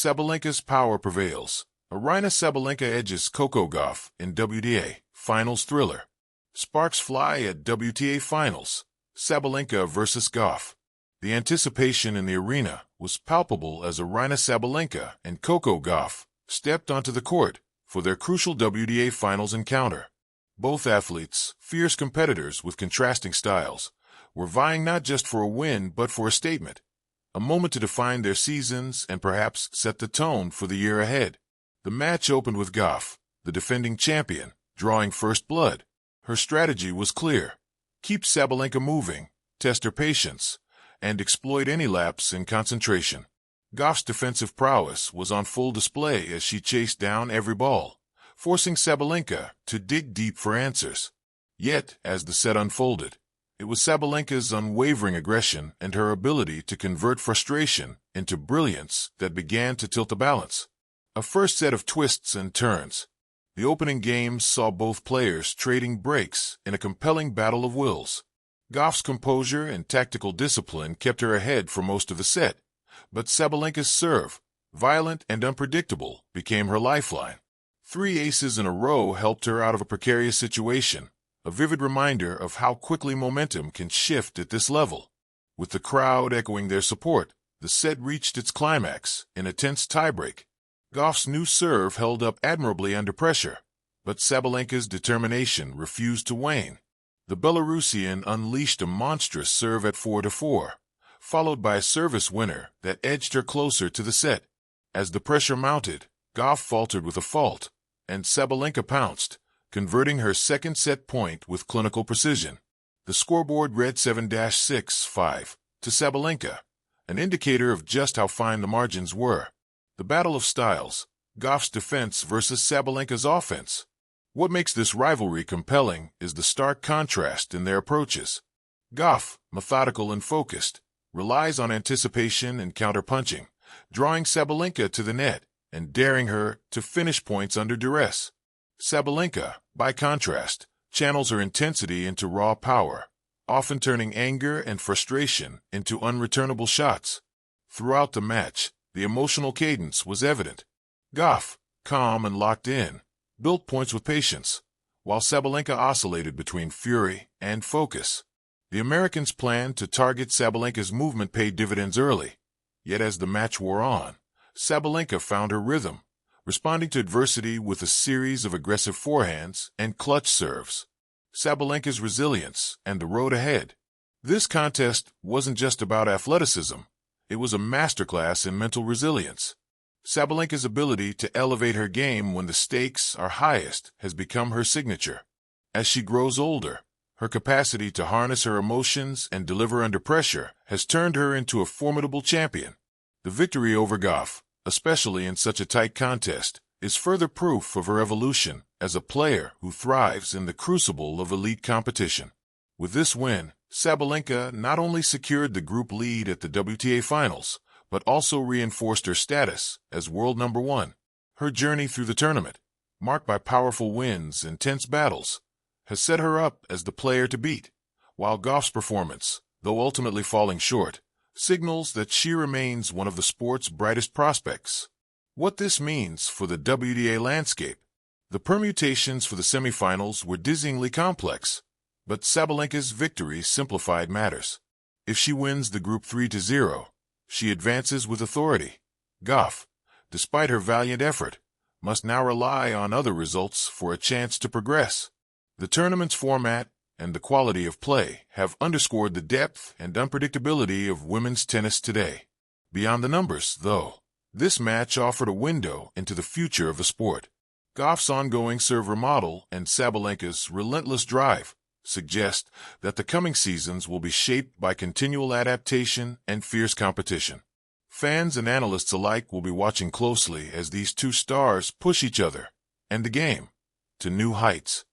Sabalenka's power prevails. Aryna Sabalenka edges Coco Gauff in WTA Finals thriller. Sparks fly at WTA Finals. Sabalenka versus Gauff. The anticipation in the arena was palpable as Aryna Sabalenka and Coco Gauff stepped onto the court for their crucial WTA Finals encounter. Both athletes, fierce competitors with contrasting styles, were vying not just for a win but for a statement, a moment to define their seasons and perhaps set the tone for the year ahead. The match opened with Gauff, the defending champion, drawing first blood. Her strategy was clear: keep Sabalenka moving, test her patience, and exploit any lapse in concentration. Gauff's defensive prowess was on full display as she chased down every ball, forcing Sabalenka to dig deep for answers. Yet, as the set unfolded, it was Sabalenka's unwavering aggression and her ability to convert frustration into brilliance that began to tilt the balance. A first set of twists and turns. The opening games saw both players trading breaks in a compelling battle of wills. Gauff's composure and tactical discipline kept her ahead for most of the set, but Sabalenka's serve, violent and unpredictable, became her lifeline. 3 aces in a row helped her out of a precarious situation, a vivid reminder of how quickly momentum can shift at this level. With the crowd echoing their support, the set reached its climax in a tense tiebreak. Gauff's new serve held up admirably under pressure, but Sabalenka's determination refused to wane. The Belarusian unleashed a monstrous serve at 4-4, followed by a service winner that edged her closer to the set. As the pressure mounted, Gauff faltered with a fault, and Sabalenka pounced, converting her second set point with clinical precision. The scoreboard read 7-6-5 to Sabalenka, an indicator of just how fine the margins were. The battle of styles, Gauff's defense versus Sabalenka's offense. What makes this rivalry compelling is the stark contrast in their approaches. Gauff, methodical and focused, relies on anticipation and counterpunching, drawing Sabalenka to the net and daring her to finish points under duress. Sabalenka, by contrast, channels her intensity into raw power, often turning anger and frustration into unreturnable shots. Throughout the match, the emotional cadence was evident. Gauff, calm and locked in, built points with patience, while Sabalenka oscillated between fury and focus. The Americans' plan to target Sabalenka's movement paid dividends early, yet as the match wore on, Sabalenka found her rhythm, responding to adversity with a series of aggressive forehands and clutch serves. Sabalenka's resilience and the road ahead. This contest wasn't just about athleticism. It was a masterclass in mental resilience. Sabalenka's ability to elevate her game when the stakes are highest has become her signature. As she grows older, her capacity to harness her emotions and deliver under pressure has turned her into a formidable champion. The victory over Gauff, especially in such a tight contest, is further proof of her evolution as a player who thrives in the crucible of elite competition. With this win, Sabalenka not only secured the group lead at the WTA Finals, but also reinforced her status as world number 1. Her journey through the tournament, marked by powerful wins and tense battles, has set her up as the player to beat, while Gauff's performance, though ultimately falling short, signals that she remains one of the sport's brightest prospects. What this means for the WTA landscape. The permutations for the semifinals were dizzyingly complex, but Sabalenka's victory simplified matters. If she wins the group 3-0, she advances with authority. Gauff, despite her valiant effort, must now rely on other results for a chance to progress. The tournament's format and the quality of play have underscored the depth and unpredictability of women's tennis today. Beyond the numbers, though, this match offered a window into the future of the sport. Gauff's ongoing server model and Sabalenka's relentless drive suggest that the coming seasons will be shaped by continual adaptation and fierce competition. Fans and analysts alike will be watching closely as these two stars push each other and the game to new heights.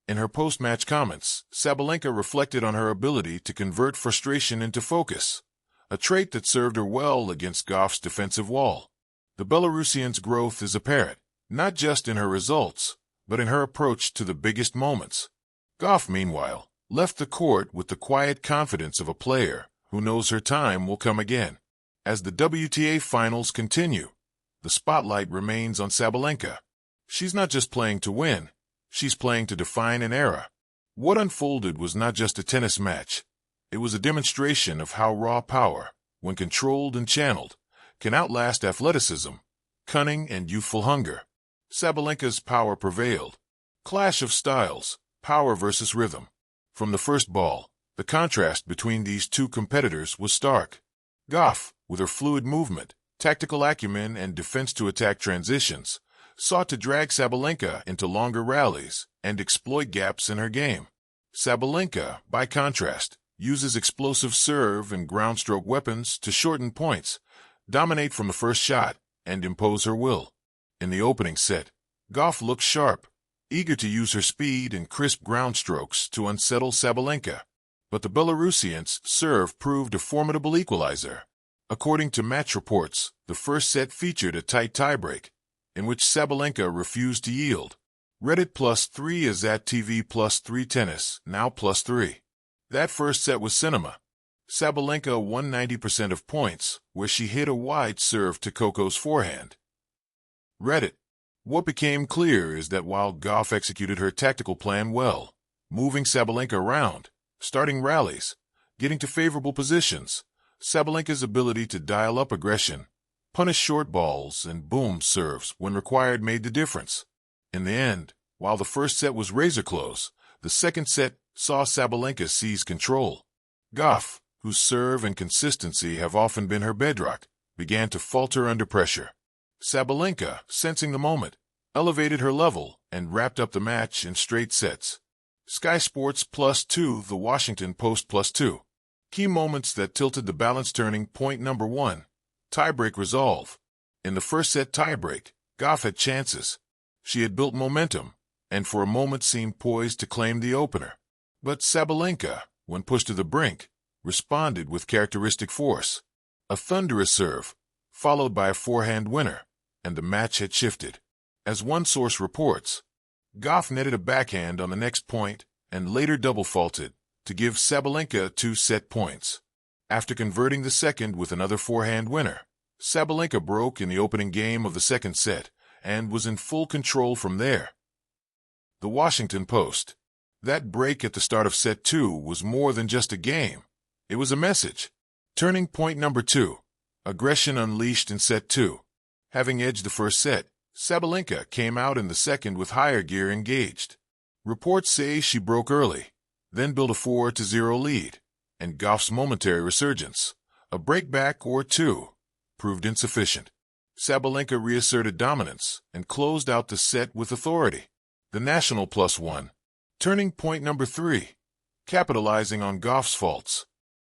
In her post-match comments, Sabalenka reflected on her ability to convert frustration into focus, a trait that served her well against Gauff's defensive wall. The Belarusian's growth is apparent, not just in her results, but in her approach to the biggest moments. Gauff, meanwhile, left the court with the quiet confidence of a player who knows her time will come again. As the WTA Finals continue, the spotlight remains on Sabalenka. She's not just playing to win, she's playing to define an era. What unfolded was not just a tennis match. It was a demonstration of how raw power, when controlled and channeled, can outlast athleticism, cunning, and youthful hunger. Sabalenka's power prevailed. Clash of styles, power versus rhythm. From the first ball, the contrast between these two competitors was stark. Gauff, with her fluid movement, tactical acumen, and defense-to-attack transitions, sought to drag Sabalenka into longer rallies and exploit gaps in her game. Sabalenka, by contrast, uses explosive serve and ground-stroke weapons to shorten points, dominate from the first shot, and impose her will. In the opening set, Gauff looked sharp, eager to use her speed and crisp ground strokes to unsettle Sabalenka. But the Belarusian's serve proved a formidable equalizer. According to match reports, the first set featured a tight tiebreak, in which Sabalenka refused to yield. Reddit +3 is at TV +3 tennis, now +3. That first set was cinema. Sabalenka won 90% of points, where she hit a wide serve to Coco's forehand. Reddit. What became clear is that while Gauff executed her tactical plan well, moving Sabalenka around, starting rallies, getting to favorable positions, Sabalenka's ability to dial up aggression, punish short balls, and boom serves when required made the difference. In the end, while the first set was razor close, the second set saw Sabalenka seize control. Gauff, whose serve and consistency have often been her bedrock, began to falter under pressure. Sabalenka, sensing the moment, elevated her level and wrapped up the match in straight sets. Sky Sports +2, The Washington Post +2. Key moments that tilted the balance. Turning point number 1. Tiebreak resolve. In the first set tiebreak, Gauff had chances. She had built momentum, and for a moment seemed poised to claim the opener. But Sabalenka, when pushed to the brink, responded with characteristic force. A thunderous serve, followed by a forehand winner, and the match had shifted. As one source reports, Gauff netted a backhand on the next point and later double faulted to give Sabalenka 2 set points. After converting the second with another forehand winner, Sabalenka broke in the opening game of the second set and was in full control from there. The Washington Post. That break at the start of set 2 was more than just a game. It was a message. Turning point number 2. Aggression unleashed in set 2. Having edged the first set, Sabalenka came out in the second with higher gear engaged. Reports say she broke early, then built a 4-0 lead, and Gauff's momentary resurgence, a breakback or two, proved insufficient. Sabalenka reasserted dominance and closed out the set with authority. The National +1. Turning point number 3. Capitalizing on Gauff's faults.